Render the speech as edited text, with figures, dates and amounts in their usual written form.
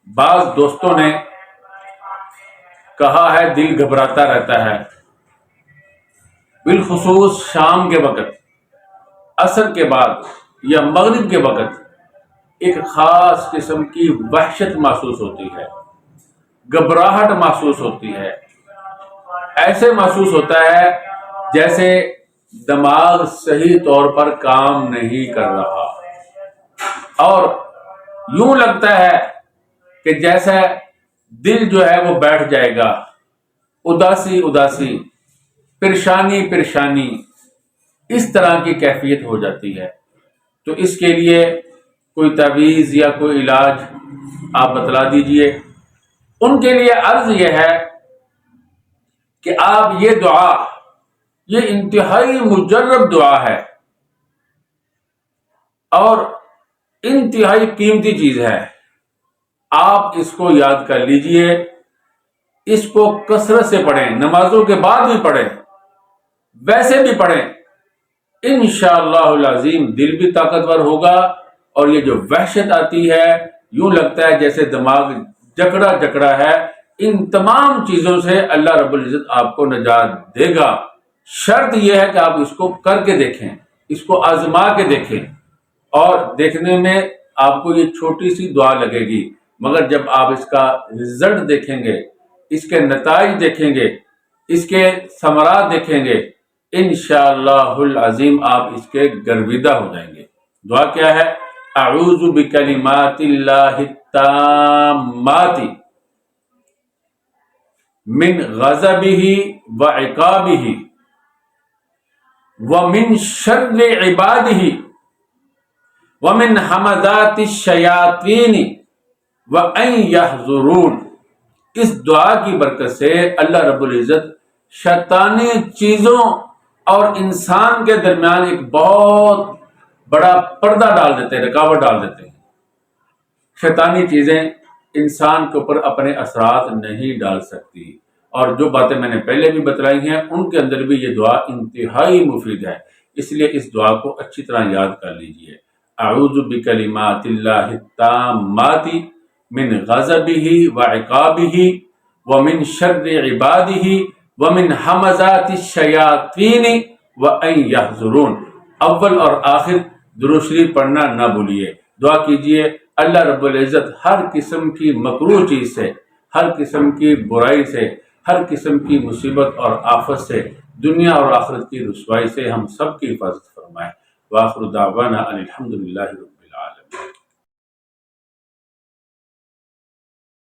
بعض دوستوں نے کہا ہے دل گھبراتا رہتا ہے، بالخصوص شام کے وقت، عصر کے بعد یا مغرب کے وقت ایک خاص قسم کی وحشت محسوس ہوتی ہے، گھبراہٹ محسوس ہوتی ہے، ایسے محسوس ہوتا ہے جیسے دماغ صحیح طور پر کام نہیں کر رہا، اور یوں لگتا ہے کہ جیسے دل جو ہے وہ بیٹھ جائے گا، اداسی اداسی، پریشانی پریشانی، اس طرح کی کیفیت ہو جاتی ہے۔ تو اس کے لیے کوئی تعویذ یا کوئی علاج آپ بتلا دیجئے۔ ان کے لیے عرض یہ ہے کہ آپ یہ دعا، یہ انتہائی مجرب دعا ہے اور انتہائی قیمتی چیز ہے، آپ اس کو یاد کر لیجئے، اس کو کثرت سے پڑھیں، نمازوں کے بعد بھی پڑھیں، ویسے بھی پڑھیں، انشاءاللہ العظیم دل بھی طاقتور ہوگا، اور یہ جو وحشت آتی ہے، یوں لگتا ہے جیسے دماغ جکڑا جکڑا ہے، ان تمام چیزوں سے اللہ رب العزت آپ کو نجات دے گا۔ شرط یہ ہے کہ آپ اس کو کر کے دیکھیں، اس کو آزما کے دیکھیں، اور دیکھنے میں آپ کو یہ چھوٹی سی دعا لگے گی، مگر جب آپ اس کا رزلٹ دیکھیں گے، اس کے نتائج دیکھیں گے، اس کے ثمرات دیکھیں گے، انشاءاللہ العظیم آپ اس کے گرویدہ ہو جائیں گے۔ دعا کیا ہے؟ اعوذ بکلمات اللہ التامات من غضبہ وعقابہ ومن شر عبادہ ومن ہمزات الشیاطین وان یحضرون۔ اس دعا کی برکت سے اللہ رب العزت شیطانی چیزوں اور انسان کے درمیان ایک بہت بڑا پردہ ڈال دیتے ہیں، رکاوٹ ڈال دیتے ہیں۔ شیطانی چیزیں انسان کے اوپر اپنے اثرات نہیں ڈال سکتی، اور جو باتیں میں نے پہلے بھی بتلائی ہیں ان کے اندر بھی یہ دعا انتہائی مفید ہے، اس لیے اس دعا کو اچھی طرح یاد کر لیجئے۔ اعوذ بکلمات اللہ التامات من غضبہ وعقابہ ومن شر عبادہ ومن ہمزات الشیاطین وان یحضرون۔ اول اور آخر درود شریف پڑھنا نہ بھولیے۔ دعا کیجئے اللہ رب العزت ہر قسم کی مکروہ چیز سے، ہر قسم کی برائی سے، ہر قسم کی مصیبت اور آفت سے، دنیا اور آخرت کی رسوائی سے ہم سب کی حفاظت فرمائے۔ وآخر دعوانا ان الحمد للہ رب